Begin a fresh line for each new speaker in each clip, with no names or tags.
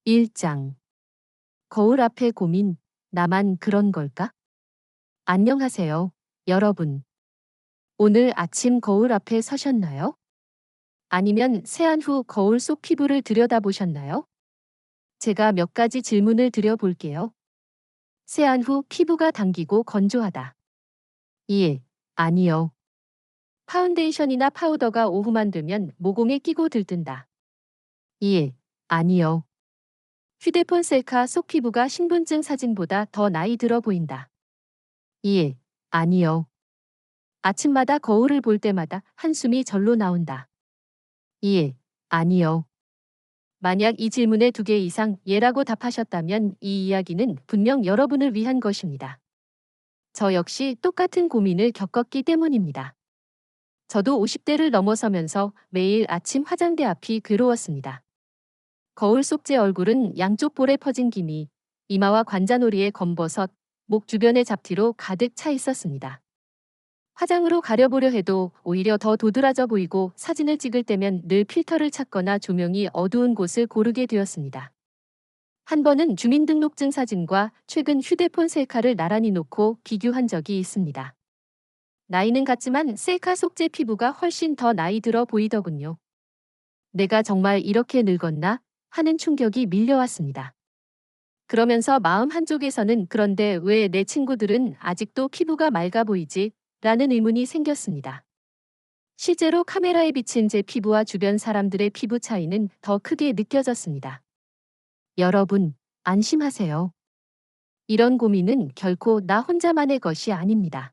1장. 거울 앞에 고민, 나만 그런 걸까? 안녕하세요, 여러분. 오늘 아침 거울 앞에 서셨나요? 아니면 세안 후 거울 속 피부를 들여다보셨나요? 제가 몇 가지 질문을 드려볼게요. 세안 후 피부가 당기고 건조하다. 1. 아니요. 파운데이션이나 파우더가 오후만 되면 모공에 끼고 들뜬다. 2. 아니요. 휴대폰 셀카 속 피부가 신분증 사진보다 더 나이 들어 보인다. 2. 아니요. 아침마다 거울을 볼 때마다 한숨이 절로 나온다. 2. 아니요. 만약 이 질문에 2개 이상 예라고 답하셨다면 이 이야기는 분명 여러분을 위한 것입니다. 저 역시 똑같은 고민을 겪었기 때문입니다. 저도 50대를 넘어서면서 매일 아침 화장대 앞이 괴로웠습니다. 거울 속 제 얼굴은 양쪽 볼에 퍼진 기미, 이마와 관자놀이의 검버섯, 목 주변의 잡티로 가득 차 있었습니다. 화장으로 가려보려 해도 오히려 더 도드라져 보이고 사진을 찍을 때면 늘 필터를 찾거나 조명이 어두운 곳을 고르게 되었습니다. 한 번은 주민등록증 사진과 최근 휴대폰 셀카를 나란히 놓고 비교한 적이 있습니다. 나이는 같지만 셀카 속 제 피부가 훨씬 더 나이 들어 보이더군요. 내가 정말 이렇게 늙었나 하는 충격이 밀려왔습니다. 그러면서 마음 한쪽에서는 그런데 왜 내 친구들은 아직도 피부가 맑아 보이지? 라는 의문이 생겼습니다. 실제로 카메라에 비친 제 피부와 주변 사람들의 피부 차이는 더 크게 느껴졌습니다. 여러분, 안심하세요. 이런 고민은 결코 나 혼자만의 것이 아닙니다.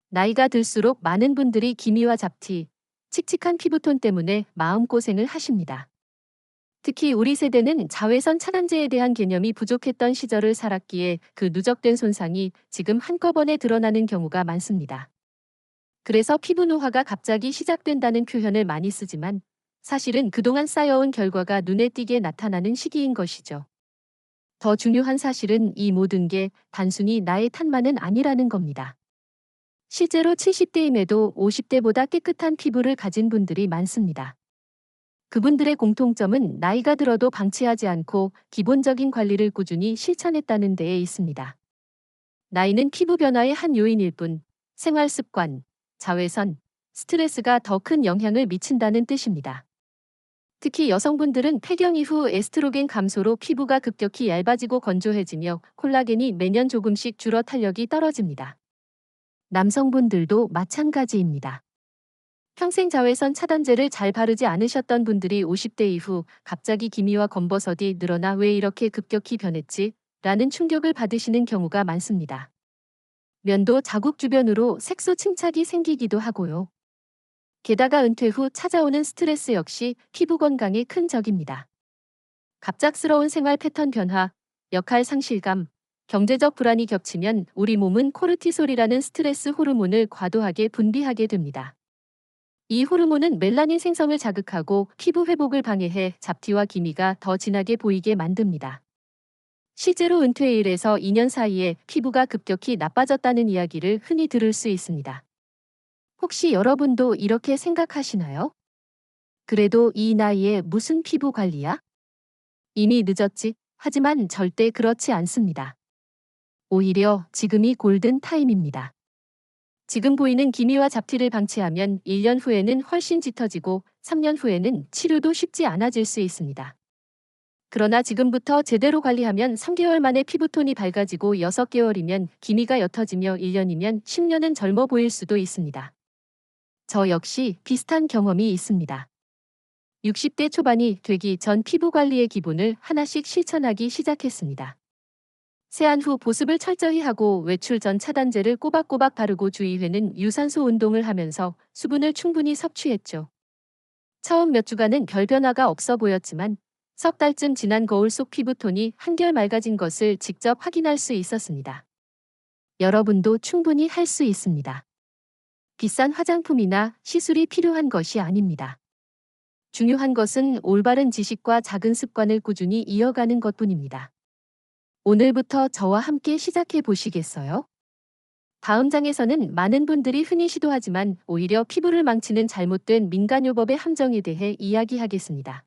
나이가 들수록 많은 분들이 기미와 잡티, 칙칙한 피부톤 때문에 마음고생을 하십니다. 특히 우리 세대는 자외선 차단제에 대한 개념이 부족했던 시절을 살았기에 그 누적된 손상이 지금 한꺼번에 드러나는 경우가 많습니다. 그래서 피부 노화가 갑자기 시작된다는 표현을 많이 쓰지만 사실은 그동안 쌓여온 결과가 눈에 띄게 나타나는 시기인 것이죠. 더 중요한 사실은 이 모든 게 단순히 나의 탓만은 아니라는 겁니다. 실제로 70대임에도 50대보다 깨끗한 피부를 가진 분들이 많습니다. 그분들의 공통점은 나이가 들어도 방치하지 않고 기본적인 관리를 꾸준히 실천했다는 데에 있습니다. 나이는 피부 변화의 한 요인일 뿐 생활 습관, 자외선, 스트레스가 더 큰 영향을 미친다는 뜻입니다. 특히 여성분들은 폐경 이후 에스트로겐 감소로 피부가 급격히 얇아지고 건조해지며 콜라겐이 매년 조금씩 줄어 탄력이 떨어집니다. 남성분들도 마찬가지입니다. 평생 자외선 차단제를 잘 바르지 않으셨던 분들이 50대 이후 갑자기 기미와 검버섯이 늘어나 왜 이렇게 급격히 변했지? 라는 충격을 받으시는 경우가 많습니다. 면도 자국 주변으로 색소 침착이 생기기도 하고요. 게다가 은퇴 후 찾아오는 스트레스 역시 피부 건강에 큰 적입니다. 갑작스러운 생활 패턴 변화, 역할 상실감, 경제적 불안이 겹치면 우리 몸은 코르티솔이라는 스트레스 호르몬을 과도하게 분비하게 됩니다. 이 호르몬은 멜라닌 생성을 자극하고 피부 회복을 방해해 잡티와 기미가 더 진하게 보이게 만듭니다. 실제로 은퇴 1에서 2년 사이에 피부가 급격히 나빠졌다는 이야기를 흔히 들을 수 있습니다. 혹시 여러분도 이렇게 생각하시나요? 그래도 이 나이에 무슨 피부 관리야? 이미 늦었지. 하지만 절대 그렇지 않습니다. 오히려 지금이 골든 타임입니다. 지금 보이는 기미와 잡티를 방치하면 1년 후에는 훨씬 짙어지고 3년 후에는 치료도 쉽지 않아질 수 있습니다. 그러나 지금부터 제대로 관리하면 3개월 만에 피부톤이 밝아지고 6개월이면 기미가 옅어지며 1년이면 10년은 젊어 보일 수도 있습니다. 저 역시 비슷한 경험이 있습니다. 60대 초반이 되기 전 피부 관리의 기본을 하나씩 실천하기 시작했습니다. 세안 후 보습을 철저히 하고 외출 전 차단제를 꼬박꼬박 바르고 주의회는 유산소 운동을 하면서 수분을 충분히 섭취했죠. 처음 몇 주간은 별 변화가 없어 보였지만 석 달쯤 지난 거울 속 피부톤이 한결 맑아진 것을 직접 확인할 수 있었습니다. 여러분도 충분히 할 수 있습니다. 비싼 화장품이나 시술이 필요한 것이 아닙니다. 중요한 것은 올바른 지식과 작은 습관을 꾸준히 이어가는 것뿐입니다. 오늘부터 저와 함께 시작해 보시겠어요? 다음 장에서는 많은 분들이 흔히 시도하지만 오히려 피부를 망치는 잘못된 민간요법의 함정에 대해 이야기하겠습니다.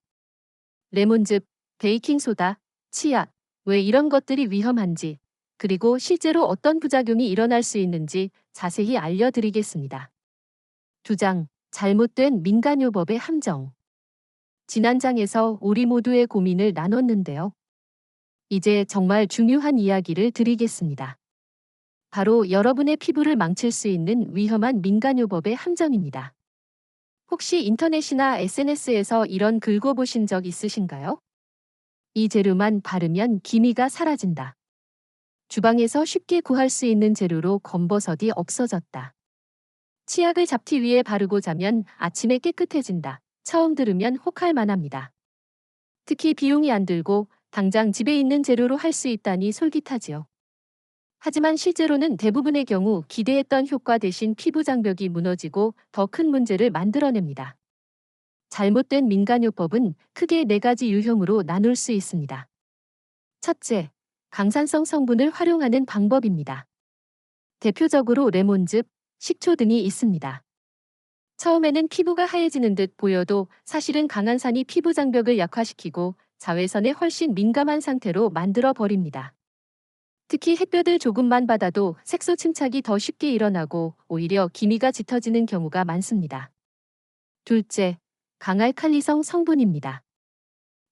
레몬즙, 베이킹소다, 치약, 왜 이런 것들이 위험한지, 그리고 실제로 어떤 부작용이 일어날 수 있는지 자세히 알려드리겠습니다. 2장, 잘못된 민간요법의 함정. 지난 장에서 우리 모두의 고민을 나눴는데요. 이제 정말 중요한 이야기를 드리겠습니다. 바로 여러분의 피부를 망칠 수 있는 위험한 민간요법의 함정입니다. 혹시 인터넷이나 SNS에서 이런 글 읽어보신 적 있으신가요? 이 재료만 바르면 기미가 사라진다. 주방에서 쉽게 구할 수 있는 재료로 검버섯이 없어졌다. 치약을 잡티 위에 바르고 자면 아침에 깨끗해진다. 처음 들으면 혹할 만합니다. 특히 비용이 안 들고 당장 집에 있는 재료로 할 수 있다니 솔깃하지요. 하지만 실제로는 대부분의 경우 기대했던 효과 대신 피부 장벽이 무너지고 더 큰 문제를 만들어냅니다. 잘못된 민간요법은 크게 4가지 유형으로 나눌 수 있습니다. 첫째, 강산성 성분을 활용하는 방법입니다. 대표적으로 레몬즙, 식초 등이 있습니다. 처음에는 피부가 하얘지는 듯 보여도 사실은 강한산이 피부 장벽을 약화시키고 자외선에 훨씬 민감한 상태로 만들어 버립니다. 특히 햇볕을 조금만 받아도 색소 침착이 더 쉽게 일어나고 오히려 기미가 짙어지는 경우가 많습니다. 둘째, 강알칼리성 성분입니다.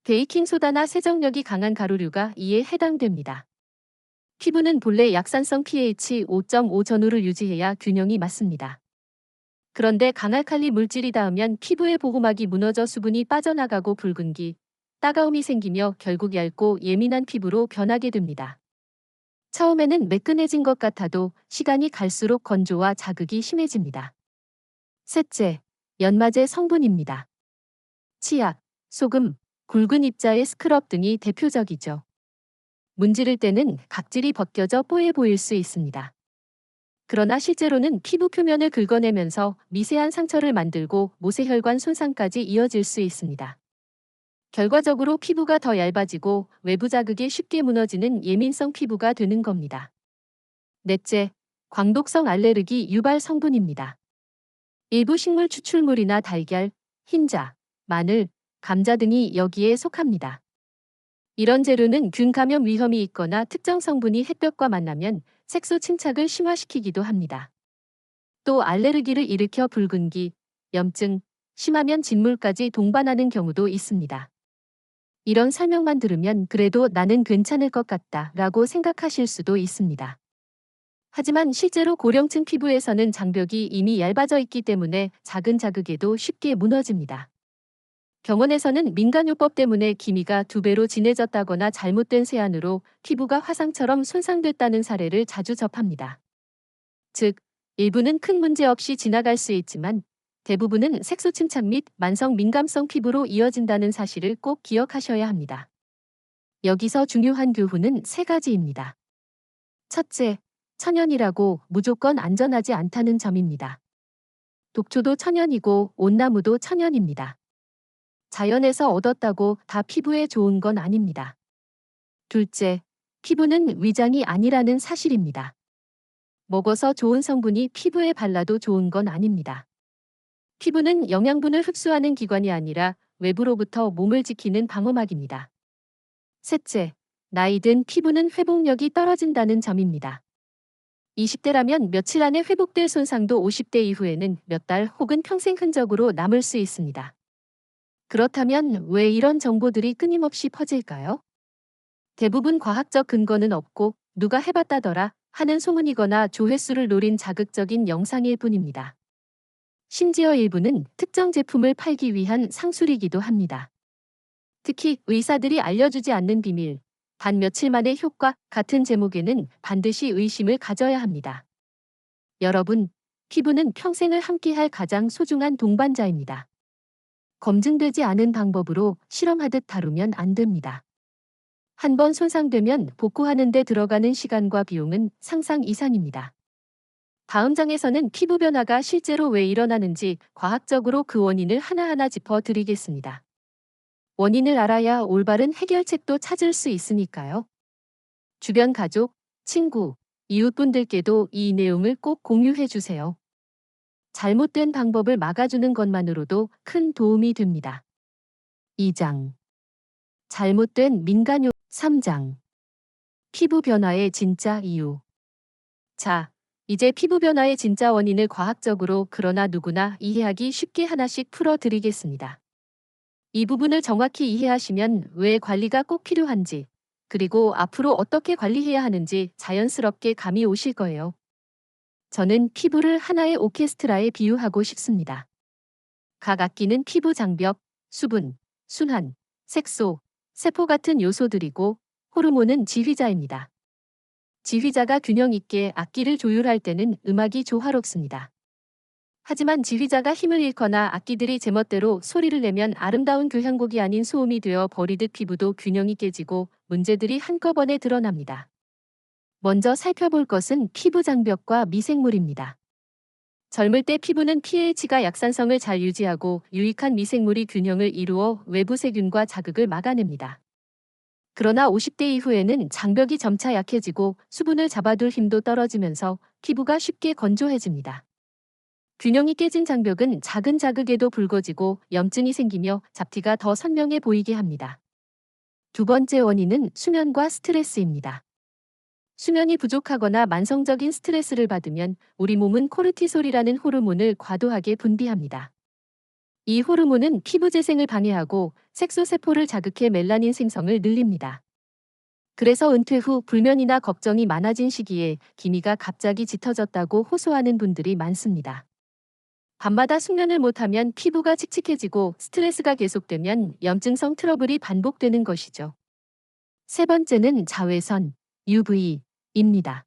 베이킹소다나 세정력이 강한 가루류가 이에 해당됩니다. 피부는 본래 약산성 pH 5.5 전후를 유지해야 균형이 맞습니다. 그런데 강알칼리 물질이 닿으면 피부의 보호막이 무너져 수분이 빠져나가고 붉은기, 따가움이 생기며 결국 얇고 예민한 피부로 변하게 됩니다. 처음에는 매끈해진 것 같아도 시간이 갈수록 건조와 자극이 심해집니다. 셋째, 연마제 성분입니다. 치약, 소금, 굵은 입자의 스크럽 등이 대표적이죠. 문지를 때는 각질이 벗겨져 뽀해 보일 수 있습니다. 그러나 실제로는 피부 표면을 긁어내면서 미세한 상처를 만들고 모세혈관 손상까지 이어질 수 있습니다. 결과적으로 피부가 더 얇아지고 외부 자극에 쉽게 무너지는 예민성 피부가 되는 겁니다. 넷째, 광독성 알레르기 유발 성분입니다. 일부 식물 추출물이나 달걀, 흰자, 마늘, 감자 등이 여기에 속합니다. 이런 재료는 균 감염 위험이 있거나 특정 성분이 햇볕과 만나면 색소 침착을 심화시키기도 합니다. 또 알레르기를 일으켜 붉은기, 염증, 심하면 진물까지 동반하는 경우도 있습니다. 이런 설명만 들으면 그래도 나는 괜찮을 것 같다 라고 생각하실 수도 있습니다. 하지만 실제로 고령층 피부에서는 장벽이 이미 얇아져 있기 때문에 작은 자극에도 쉽게 무너집니다. 병원에서는 민간요법 때문에 기미가 2배로 진해졌다거나 잘못된 세안으로 피부가 화상처럼 손상됐다는 사례를 자주 접합니다. 즉, 일부는 큰 문제 없이 지나갈 수 있지만 대부분은 색소 침착 및 만성 민감성 피부로 이어진다는 사실을 꼭 기억하셔야 합니다. 여기서 중요한 교훈은 3가지입니다. 첫째, 천연이라고 무조건 안전하지 않다는 점입니다. 독초도 천연이고 온나무도 천연입니다. 자연에서 얻었다고 다 피부에 좋은 건 아닙니다. 둘째, 피부는 위장이 아니라는 사실입니다. 먹어서 좋은 성분이 피부에 발라도 좋은 건 아닙니다. 피부는 영양분을 흡수하는 기관이 아니라 외부로부터 몸을 지키는 방어막입니다. 셋째, 나이 든 피부는 회복력이 떨어진다는 점입니다. 20대라면 며칠 안에 회복될 손상도 50대 이후에는 몇 달 혹은 평생 흔적으로 남을 수 있습니다. 그렇다면 왜 이런 정보들이 끊임없이 퍼질까요? 대부분 과학적 근거는 없고 누가 해봤다더라 하는 소문이거나 조회수를 노린 자극적인 영상일 뿐입니다. 심지어 일부는 특정 제품을 팔기 위한 상술이기도 합니다. 특히 의사들이 알려주지 않는 비밀, 단 며칠 만의 효과 같은 제목에는 반드시 의심을 가져야 합니다. 여러분, 피부는 평생을 함께할 가장 소중한 동반자입니다. 검증되지 않은 방법으로 실험하듯 다루면 안 됩니다. 한 번 손상되면 복구하는 데 들어가는 시간과 비용은 상상 이상입니다. 다음 장에서는 피부 변화가 실제로 왜 일어나는지 과학적으로 그 원인을 하나하나 짚어드리겠습니다. 원인을 알아야 올바른 해결책도 찾을 수 있으니까요. 주변 가족, 친구, 이웃분들께도 이 내용을 꼭 공유해 주세요. 잘못된 방법을 막아주는 것만으로도 큰 도움이 됩니다. 2장. 잘못된 민간요 3장. 피부 변화의 진짜 이유. 자, 이제 피부 변화의 진짜 원인을 과학적으로 그러나 누구나 이해하기 쉽게 하나씩 풀어드리겠습니다. 이 부분을 정확히 이해하시면 왜 관리가 꼭 필요한지, 그리고 앞으로 어떻게 관리해야 하는지 자연스럽게 감이 오실 거예요. 저는 피부를 하나의 오케스트라에 비유하고 싶습니다. 각 악기는 피부 장벽, 수분, 순환, 색소, 세포 같은 요소들이고 호르몬은 지휘자입니다. 지휘자가 균형 있게 악기를 조율할 때는 음악이 조화롭습니다. 하지만 지휘자가 힘을 잃거나 악기들이 제멋대로 소리를 내면 아름다운 교향곡이 아닌 소음이 되어 버리듯 피부도 균형이 깨지고 문제들이 한꺼번에 드러납니다. 먼저 살펴볼 것은 피부 장벽과 미생물입니다. 젊을 때 피부는 pH가 약산성을 잘 유지하고 유익한 미생물이 균형을 이루어 외부 세균과 자극을 막아냅니다. 그러나 50대 이후에는 장벽이 점차 약해지고 수분을 잡아둘 힘도 떨어지면서 피부가 쉽게 건조해집니다. 균형이 깨진 장벽은 작은 자극에도 붉어지고 염증이 생기며 잡티가 더 선명해 보이게 합니다. 두 번째 원인은 수면과 스트레스입니다. 수면이 부족하거나 만성적인 스트레스를 받으면 우리 몸은 코르티솔이라는 호르몬을 과도하게 분비합니다. 이 호르몬은 피부 재생을 방해하고 색소세포를 자극해 멜라닌 생성을 늘립니다. 그래서 은퇴 후 불면이나 걱정이 많아진 시기에 기미가 갑자기 짙어졌다고 호소하는 분들이 많습니다. 밤마다 숙면을 못하면 피부가 칙칙해지고 스트레스가 계속되면 염증성 트러블이 반복되는 것이죠. 세 번째는 자외선, UV입니다.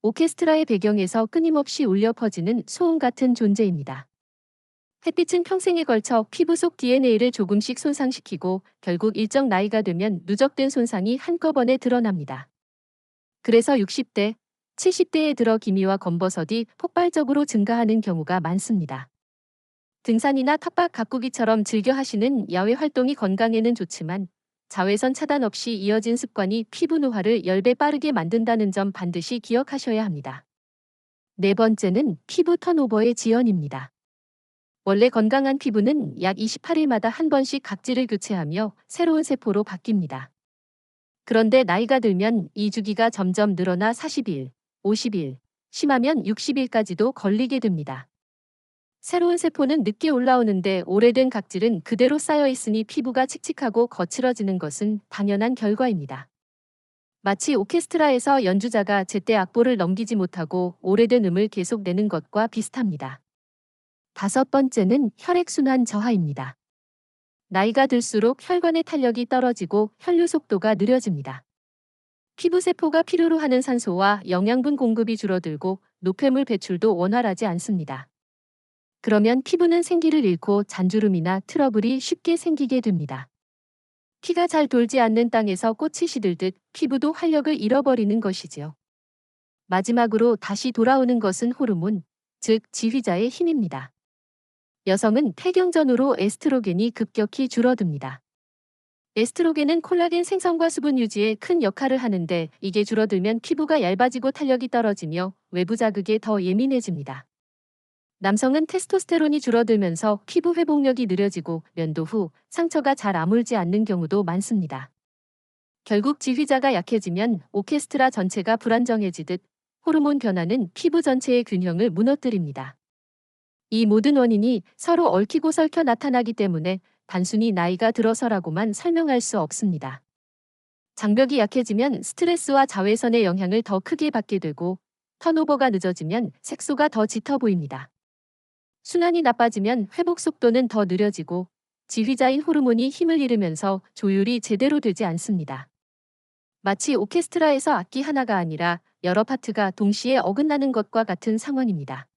오케스트라의 배경에서 끊임없이 울려 퍼지는 소음 같은 존재입니다. 햇빛은 평생에 걸쳐 피부 속 DNA를 조금씩 손상시키고 결국 일정 나이가 되면 누적된 손상이 한꺼번에 드러납니다. 그래서 60대, 70대에 들어 기미와 검버섯이 폭발적으로 증가하는 경우가 많습니다. 등산이나 텃밭 가꾸기처럼 즐겨 하시는 야외 활동이 건강에는 좋지만 자외선 차단 없이 이어진 습관이 피부 노화를 10배 빠르게 만든다는 점 반드시 기억하셔야 합니다. 네 번째는 피부 턴오버의 지연입니다. 원래 건강한 피부는 약 28일마다 한 번씩 각질을 교체하며 새로운 세포로 바뀝니다. 그런데 나이가 들면 이 주기가 점점 늘어나 40일, 50일, 심하면 60일까지도 걸리게 됩니다. 새로운 세포는 늦게 올라오는데 오래된 각질은 그대로 쌓여 있으니 피부가 칙칙하고 거칠어지는 것은 당연한 결과입니다. 마치 오케스트라에서 연주자가 제때 악보를 넘기지 못하고 오래된 음을 계속 내는 것과 비슷합니다. 다섯 번째는 혈액순환 저하입니다. 나이가 들수록 혈관의 탄력이 떨어지고 혈류 속도가 느려집니다. 피부세포가 필요로 하는 산소와 영양분 공급이 줄어들고 노폐물 배출도 원활하지 않습니다. 그러면 피부는 생기를 잃고 잔주름이나 트러블이 쉽게 생기게 됩니다. 피가 잘 돌지 않는 땅에서 꽃이 시들듯 피부도 활력을 잃어버리는 것이지요. 마지막으로 다시 돌아오는 것은 호르몬, 즉 지휘자의 힘입니다. 여성은 폐경 전후로 에스트로겐이 급격히 줄어듭니다. 에스트로겐은 콜라겐 생성과 수분 유지에 큰 역할을 하는데 이게 줄어들면 피부가 얇아지고 탄력이 떨어지며 외부 자극에 더 예민해집니다. 남성은 테스토스테론이 줄어들면서 피부 회복력이 느려지고 면도 후 상처가 잘 아물지 않는 경우도 많습니다. 결국 지휘자가 약해지면 오케스트라 전체가 불안정해지듯 호르몬 변화는 피부 전체의 균형을 무너뜨립니다. 이 모든 원인이 서로 얽히고 설켜 나타나기 때문에 단순히 나이가 들어서라고만 설명할 수 없습니다. 장벽이 약해지면 스트레스와 자외선의 영향을 더 크게 받게 되고 턴오버가 늦어지면 색소가 더 짙어 보입니다. 순환이 나빠지면 회복 속도는 더 느려지고 지휘자인 호르몬이 힘을 잃으면서 조율이 제대로 되지 않습니다. 마치 오케스트라에서 악기 하나가 아니라 여러 파트가 동시에 어긋나는 것과 같은 상황입니다.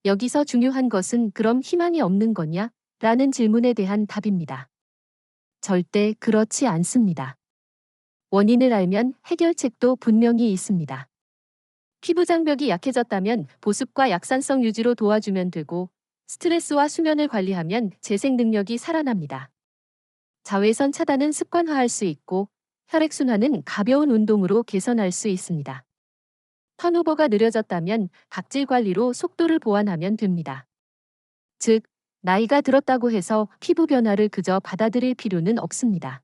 여기서 중요한 것은 그럼 희망이 없는 거냐? 라는 질문에 대한 답입니다. 절대 그렇지 않습니다. 원인을 알면 해결책도 분명히 있습니다. 피부 장벽이 약해졌다면 보습과 약산성 유지로 도와주면 되고 스트레스와 수면을 관리하면 재생 능력이 살아납니다. 자외선 차단은 습관화할 수 있고 혈액순환은 가벼운 운동으로 개선할 수 있습니다. 턴오버가 느려졌다면 각질 관리로 속도를 보완하면 됩니다. 즉, 나이가 들었다고 해서 피부 변화를 그저 받아들일 필요는 없습니다.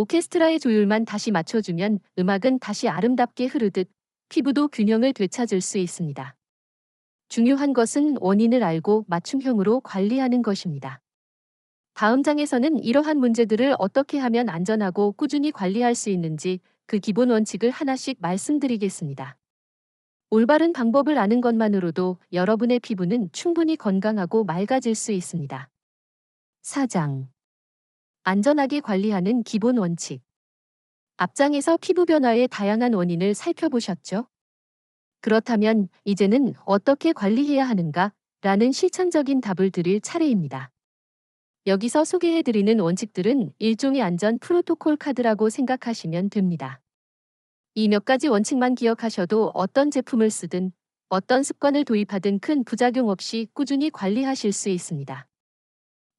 오케스트라의 조율만 다시 맞춰주면 음악은 다시 아름답게 흐르듯 피부도 균형을 되찾을 수 있습니다. 중요한 것은 원인을 알고 맞춤형으로 관리하는 것입니다. 다음 장에서는 이러한 문제들을 어떻게 하면 안전하고 꾸준히 관리할 수 있는지 그 기본 원칙을 하나씩 말씀드리겠습니다. 올바른 방법을 아는 것만으로도 여러분의 피부는 충분히 건강하고 맑아질 수 있습니다. 4장. 안전하게 관리하는 기본 원칙. 앞장에서 피부 변화의 다양한 원인을 살펴보셨죠? 그렇다면 이제는 어떻게 관리해야 하는가? 라는 실천적인 답을 드릴 차례입니다. 여기서 소개해드리는 원칙들은 일종의 안전 프로토콜 카드라고 생각하시면 됩니다. 이 몇 가지 원칙만 기억하셔도 어떤 제품을 쓰든 어떤 습관을 도입하든 큰 부작용 없이 꾸준히 관리하실 수 있습니다.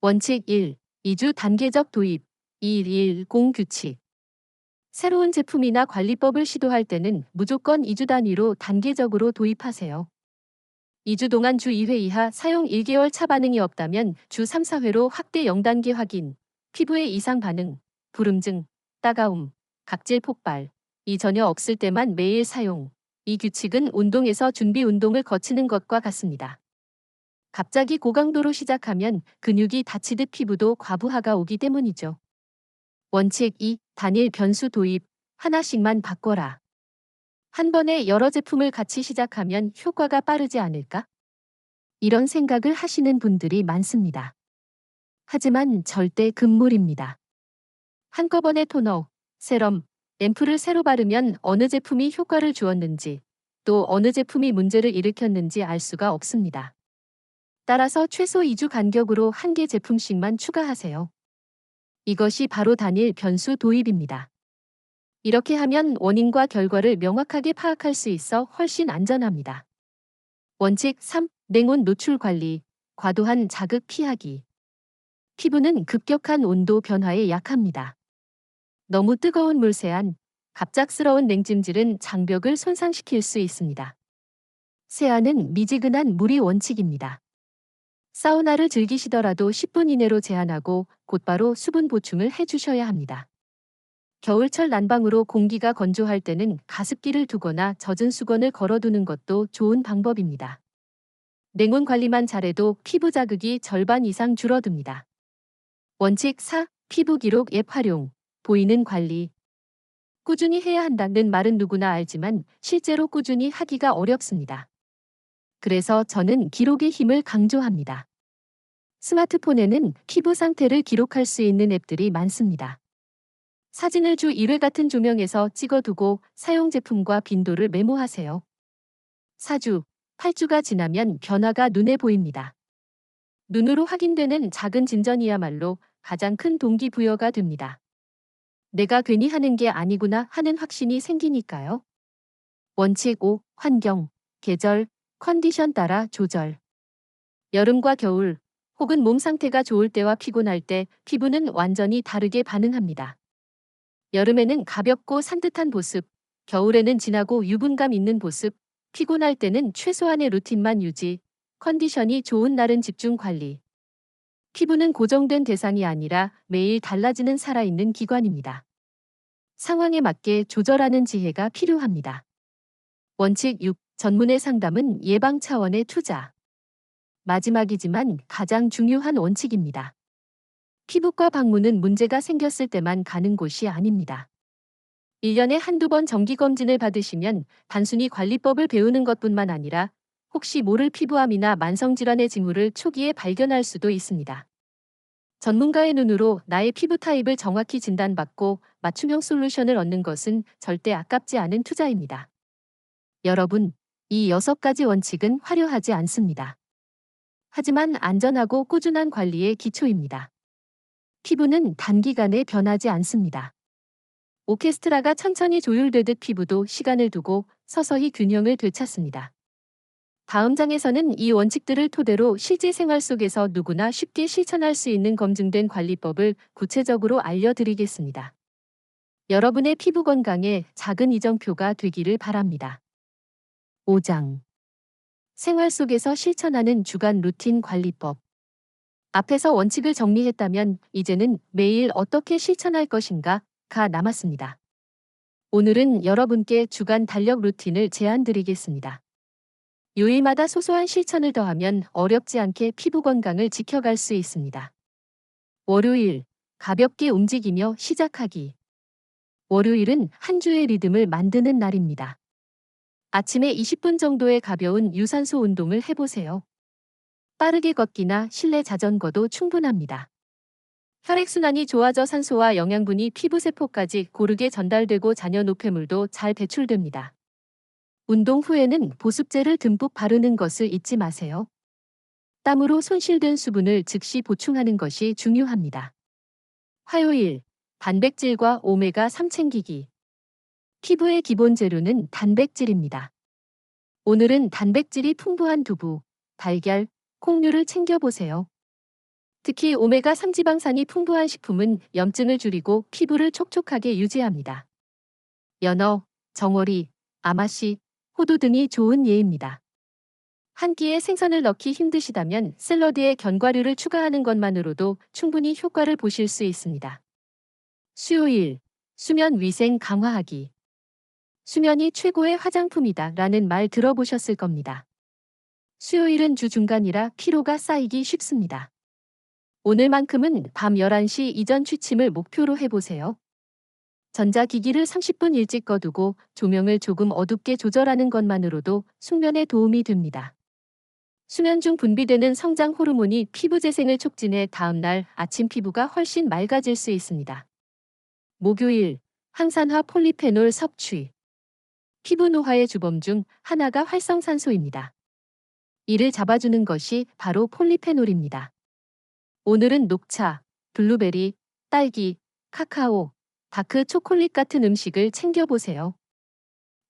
원칙 1. 2주 단계적 도입. 2110 규칙. 새로운 제품이나 관리법을 시도할 때는 무조건 2주 단위로 단계적으로 도입하세요. 2주 동안 주 2회 이하 사용 1개월 차 반응이 없다면 주 3, 4회로 확대 0단계 확인, 피부의 이상 반응, 부름증, 따가움, 각질 폭발, 이 전혀 없을 때만 매일 사용. 이 규칙은 운동에서 준비 운동을 거치는 것과 같습니다. 갑자기 고강도로 시작하면 근육이 다치듯 피부도 과부하가 오기 때문이죠. 원칙 2. 단일 변수 도입. 하나씩만 바꿔라. 한 번에 여러 제품을 같이 시작하면 효과가 빠르지 않을까? 이런 생각을 하시는 분들이 많습니다. 하지만 절대 금물입니다. 한꺼번에 토너, 세럼, 앰플을 새로 바르면 어느 제품이 효과를 주었는지, 또 어느 제품이 문제를 일으켰는지 알 수가 없습니다. 따라서 최소 2주 간격으로 한 개 제품씩만 추가하세요. 이것이 바로 단일 변수 도입입니다. 이렇게 하면 원인과 결과를 명확하게 파악할 수 있어 훨씬 안전합니다. 원칙 3. 냉온 노출 관리. 과도한 자극 피하기. 피부는 급격한 온도 변화에 약합니다. 너무 뜨거운 물세안, 갑작스러운 냉찜질은 장벽을 손상시킬 수 있습니다. 세안은 미지근한 물이 원칙입니다. 사우나를 즐기시더라도 10분 이내로 제한하고 곧바로 수분 보충을 해주셔야 합니다. 겨울철 난방으로 공기가 건조할 때는 가습기를 두거나 젖은 수건을 걸어두는 것도 좋은 방법입니다. 냉온 관리만 잘해도 피부 자극이 절반 이상 줄어듭니다. 원칙 4. 피부 기록 앱 활용. 보이는 관리. 꾸준히 해야 한다는 말은 누구나 알지만 실제로 꾸준히 하기가 어렵습니다. 그래서 저는 기록의 힘을 강조합니다. 스마트폰에는 피부 상태를 기록할 수 있는 앱들이 많습니다. 사진을 주 1회 같은 조명에서 찍어두고 사용 제품과 빈도를 메모하세요. 4주, 8주가 지나면 변화가 눈에 보입니다. 눈으로 확인되는 작은 진전이야말로 가장 큰 동기부여가 됩니다. 내가 괜히 하는 게 아니구나 하는 확신이 생기니까요. 원칙 5. 환경, 계절, 컨디션 따라 조절. 여름과 겨울, 혹은 몸 상태가 좋을 때와 피곤할 때 피부는 완전히 다르게 반응합니다. 여름에는 가볍고 산뜻한 보습, 겨울에는 진하고 유분감 있는 보습, 피곤할 때는 최소한의 루틴만 유지, 컨디션이 좋은 날은 집중 관리. 피부는 고정된 대상이 아니라 매일 달라지는 살아있는 기관입니다. 상황에 맞게 조절하는 지혜가 필요합니다. 원칙 6. 전문의 상담은 예방 차원의 투자. 마지막이지만 가장 중요한 원칙입니다. 피부과 방문은 문제가 생겼을 때만 가는 곳이 아닙니다. 1년에 한두 번 정기검진을 받으시면 단순히 관리법을 배우는 것뿐만 아니라 혹시 모를 피부암이나 만성질환의 징후를 초기에 발견할 수도 있습니다. 전문가의 눈으로 나의 피부 타입을 정확히 진단받고 맞춤형 솔루션을 얻는 것은 절대 아깝지 않은 투자입니다. 여러분, 이 6가지 원칙은 화려하지 않습니다. 하지만 안전하고 꾸준한 관리의 기초입니다. 피부는 단기간에 변하지 않습니다. 오케스트라가 천천히 조율되듯 피부도 시간을 두고 서서히 균형을 되찾습니다. 다음 장에서는 이 원칙들을 토대로 실제 생활 속에서 누구나 쉽게 실천할 수 있는 검증된 관리법을 구체적으로 알려드리겠습니다. 여러분의 피부 건강에 작은 이정표가 되기를 바랍니다. 5장. 생활 속에서 실천하는 주간 루틴 관리법. 앞에서 원칙을 정리했다면 이제는 매일 어떻게 실천할 것인가 남았습니다. 오늘은 여러분께 주간 달력 루틴을 제안 드리겠습니다. 요일마다 소소한 실천을 더하면 어렵지 않게 피부 건강을 지켜갈 수 있습니다. 월요일, 가볍게 움직이며 시작하기. 월요일은 한 주의 리듬을 만드는 날입니다. 아침에 20분 정도의 가벼운 유산소 운동을 해보세요. 빠르게 걷기나 실내 자전거도 충분합니다. 혈액순환이 좋아져 산소와 영양분이 피부세포까지 고르게 전달되고 잔여 노폐물도 잘 배출됩니다. 운동 후에는 보습제를 듬뿍 바르는 것을 잊지 마세요. 땀으로 손실된 수분을 즉시 보충하는 것이 중요합니다. 화요일, 단백질과 오메가3 챙기기. 피부의 기본 재료는 단백질입니다. 오늘은 단백질이 풍부한 두부, 달걀, 콩류를 챙겨보세요. 특히 오메가3 지방산이 풍부한 식품은 염증을 줄이고 피부를 촉촉하게 유지합니다. 연어, 정어리, 아마씨, 호두 등이 좋은 예입니다. 한 끼에 생선을 넣기 힘드시다면 샐러드에 견과류를 추가하는 것만으로도 충분히 효과를 보실 수 있습니다. 수요일, 수면 위생 강화하기. 수면이 최고의 화장품이다 라는 말 들어보셨을 겁니다. 수요일은 주 중간이라 피로가 쌓이기 쉽습니다. 오늘만큼은 밤 11시 이전 취침을 목표로 해보세요. 전자기기를 30분 일찍 꺼두고 조명을 조금 어둡게 조절하는 것만으로도 숙면에 도움이 됩니다. 수면 중 분비되는 성장 호르몬이 피부 재생을 촉진해 다음날 아침 피부가 훨씬 맑아질 수 있습니다. 목요일, 항산화 폴리페놀 섭취. 피부 노화의 주범 중 하나가 활성산소입니다. 이를 잡아주는 것이 바로 폴리페놀입니다. 오늘은 녹차, 블루베리, 딸기, 카카오, 다크 초콜릿 같은 음식을 챙겨보세요.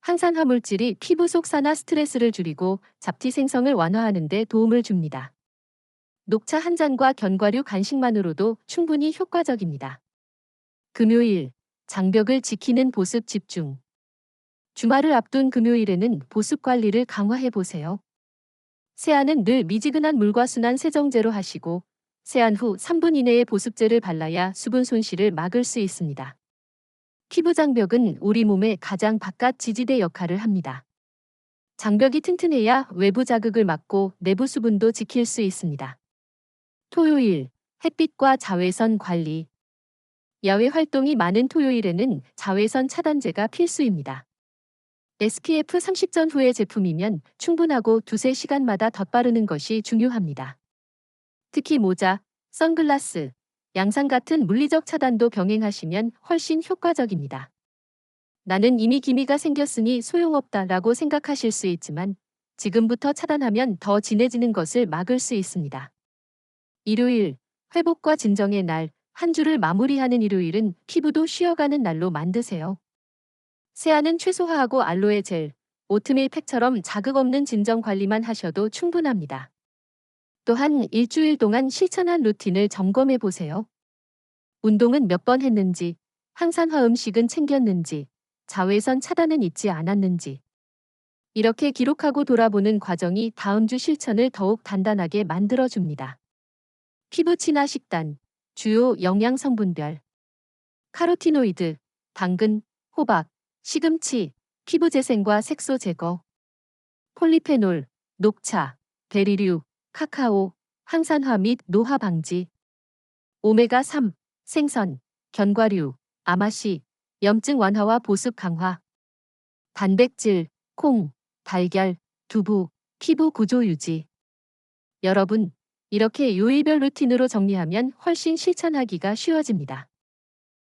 항산화 물질이 피부 속산화 스트레스를 줄이고 잡티 생성을 완화하는 데 도움을 줍니다. 녹차 한 잔과 견과류 간식만으로도 충분히 효과적입니다. 금요일, 장벽을 지키는 보습 집중. 주말을 앞둔 금요일에는 보습 관리를 강화해보세요. 세안은 늘 미지근한 물과 순한 세정제로 하시고 세안 후 3분 이내에 보습제를 발라야 수분 손실을 막을 수 있습니다. 피부 장벽은 우리 몸의 가장 바깥 지지대 역할을 합니다. 장벽이 튼튼해야 외부 자극을 막고 내부 수분도 지킬 수 있습니다. 토요일, 햇빛과 자외선 관리. 야외 활동이 많은 토요일에는 자외선 차단제가 필수입니다. SPF 30 전후의 제품이면 충분하고 두세 시간마다 덧바르는 것이 중요합니다. 특히 모자, 선글라스, 양산 같은 물리적 차단도 병행하시면 훨씬 효과적입니다. 나는 이미 기미가 생겼으니 소용없다라고 생각하실 수 있지만 지금부터 차단하면 더 진해지는 것을 막을 수 있습니다. 일요일, 회복과 진정의 날, 한 주를 마무리하는 일요일은 피부도 쉬어가는 날로 만드세요. 세안은 최소화하고 알로에 젤, 오트밀 팩처럼 자극 없는 진정 관리만 하셔도 충분합니다. 또한 일주일 동안 실천한 루틴을 점검해 보세요. 운동은 몇 번 했는지, 항산화 음식은 챙겼는지, 자외선 차단은 잊지 않았는지. 이렇게 기록하고 돌아보는 과정이 다음 주 실천을 더욱 단단하게 만들어줍니다. 피부 친화 식단, 주요 영양 성분별. 카로티노이드, 당근, 호박, 시금치, 피부 재생과 색소 제거. 폴리페놀, 녹차, 베리류, 카카오, 항산화 및 노화 방지. 오메가3, 생선, 견과류, 아마씨, 염증 완화와 보습 강화. 단백질, 콩, 달걀, 두부, 피부 구조 유지. 여러분, 이렇게 요일별 루틴으로 정리하면 훨씬 실천하기가 쉬워집니다.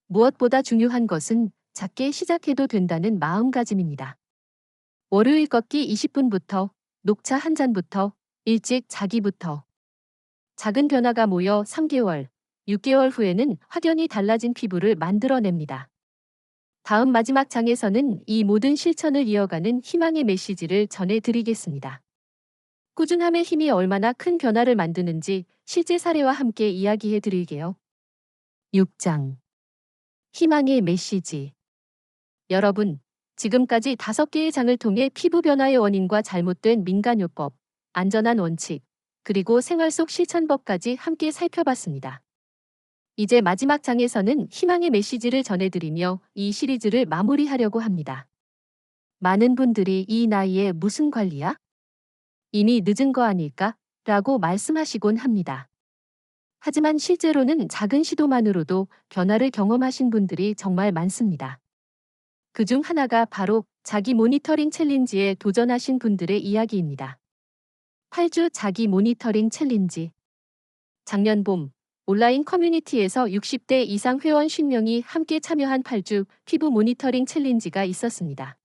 무엇보다 중요한 것은 작게 시작해도 된다는 마음가짐입니다. 월요일 걷기 20분부터, 녹차 한 잔부터, 일찍 자기부터. 작은 변화가 모여 3개월, 6개월 후에는 확연히 달라진 피부를 만들어냅니다. 다음 마지막 장에서는 이 모든 실천을 이어가는 희망의 메시지를 전해드리겠습니다. 꾸준함의 힘이 얼마나 큰 변화를 만드는지 실제 사례와 함께 이야기해 드릴게요. 6장. 희망의 메시지. 여러분, 지금까지 5개의 장을 통해 피부 변화의 원인과 잘못된 민간요법, 안전한 원칙, 그리고 생활 속 실천법까지 함께 살펴봤습니다. 이제 마지막 장에서는 희망의 메시지를 전해드리며 이 시리즈를 마무리하려고 합니다. 많은 분들이 이 나이에 무슨 관리야? 이미 늦은 거 아닐까? 라고 말씀하시곤 합니다. 하지만 실제로는 작은 시도만으로도 변화를 경험하신 분들이 정말 많습니다. 그중 하나가 바로 자기 모니터링 챌린지에 도전하신 분들의 이야기입니다. 8주 자기 모니터링 챌린지. 작년 봄, 온라인 커뮤니티에서 60대 이상 회원 50명이 함께 참여한 8주 피부 모니터링 챌린지가 있었습니다.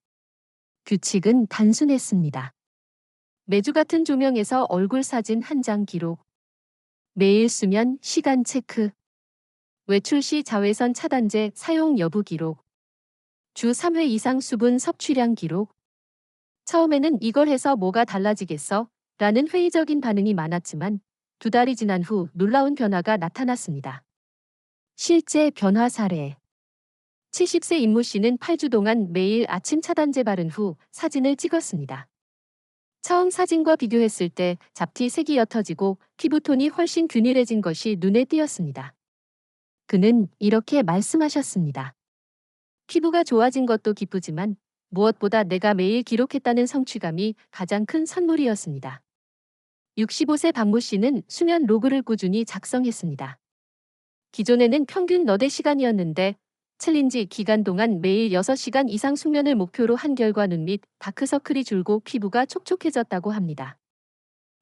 규칙은 단순했습니다. 매주 같은 조명에서 얼굴 사진 한 장 기록. 매일 수면 시간 체크. 외출 시 자외선 차단제 사용 여부 기록. 주 3회 이상 수분 섭취량 기록. 처음에는 이걸 해서 뭐가 달라지겠어? 라는 회의적인 반응이 많았지만 2달이 지난 후 놀라운 변화가 나타났습니다. 실제 변화 사례. 70세 임모 씨는 8주 동안 매일 아침 차단제 바른 후 사진을 찍었습니다. 처음 사진과 비교했을 때 잡티 색이 옅어지고 피부톤이 훨씬 균일해진 것이 눈에 띄었습니다. 그는 이렇게 말씀하셨습니다. 피부가 좋아진 것도 기쁘지만 무엇보다 내가 매일 기록했다는 성취감이 가장 큰 선물이었습니다. 65세 박모 씨는 수면 로그를 꾸준히 작성했습니다. 기존에는 평균 너댓 시간이었는데 챌린지 기간 동안 매일 6시간 이상 숙면을 목표로 한 결과 눈 밑 다크서클이 줄고 피부가 촉촉해졌다고 합니다.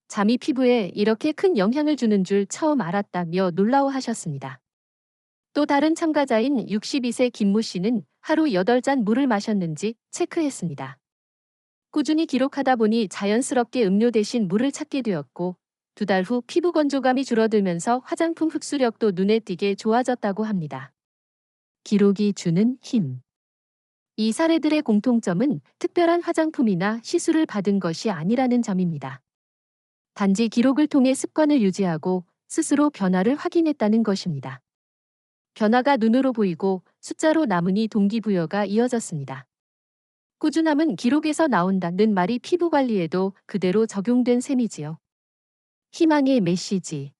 잠이 피부에 이렇게 큰 영향을 주는 줄 처음 알았다며 놀라워하셨습니다. 또 다른 참가자인 62세 김모 씨는 하루 8잔 물을 마셨는지 체크했습니다. 꾸준히 기록하다 보니 자연스럽게 음료 대신 물을 찾게 되었고 2달 후 피부 건조감이 줄어들면서 화장품 흡수력도 눈에 띄게 좋아졌다고 합니다. 기록이 주는 힘. 이 사례들의 공통점은 특별한 화장품이나 시술을 받은 것이 아니라는 점입니다. 단지 기록을 통해 습관을 유지하고 스스로 변화를 확인했다는 것입니다. 변화가 눈으로 보이고 숫자로 남으니 동기부여가 이어졌습니다. 꾸준함은 기록에서 나온다는 말이 피부 관리에도 그대로 적용된 셈이지요. 희망의 메시지.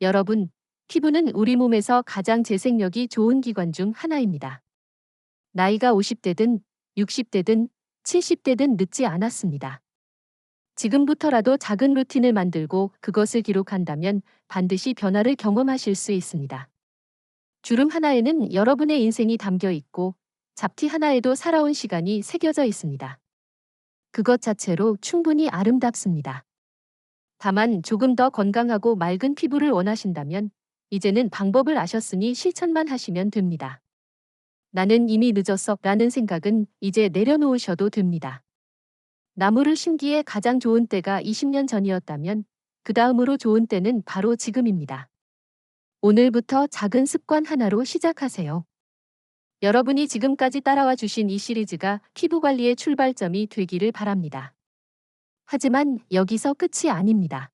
여러분, 피부는 우리 몸에서 가장 재생력이 좋은 기관 중 하나입니다. 나이가 50대든 60대든 70대든 늦지 않았습니다. 지금부터라도 작은 루틴을 만들고 그것을 기록한다면 반드시 변화를 경험하실 수 있습니다. 주름 하나에는 여러분의 인생이 담겨 있고 잡티 하나에도 살아온 시간이 새겨져 있습니다. 그것 자체로 충분히 아름답습니다. 다만 조금 더 건강하고 맑은 피부를 원하신다면 이제는 방법을 아셨으니 실천만 하시면 됩니다. 나는 이미 늦었어 라는 생각은 이제 내려놓으셔도 됩니다. 나무를 심기에 가장 좋은 때가 20년 전이었다면 그 다음으로 좋은 때는 바로 지금입니다. 오늘부터 작은 습관 하나로 시작하세요. 여러분이 지금까지 따라와 주신 이 시리즈가 피부 관리의 출발점이 되기를 바랍니다. 하지만 여기서 끝이 아닙니다.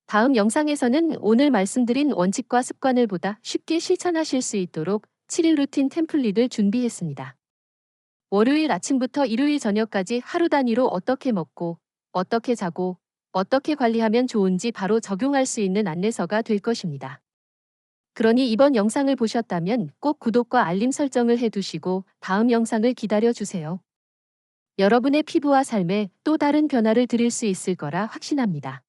다음 영상에서는 오늘 말씀드린 원칙과 습관을 보다 쉽게 실천하실 수 있도록 7일 루틴 템플릿을 준비했습니다. 월요일 아침부터 일요일 저녁까지 하루 단위로 어떻게 먹고, 어떻게 자고, 어떻게 관리하면 좋은지 바로 적용할 수 있는 안내서가 될 것입니다. 그러니 이번 영상을 보셨다면 꼭 구독과 알림 설정을 해두시고 다음 영상을 기다려주세요. 여러분의 피부와 삶에 또 다른 변화를 드릴 수 있을 거라 확신합니다.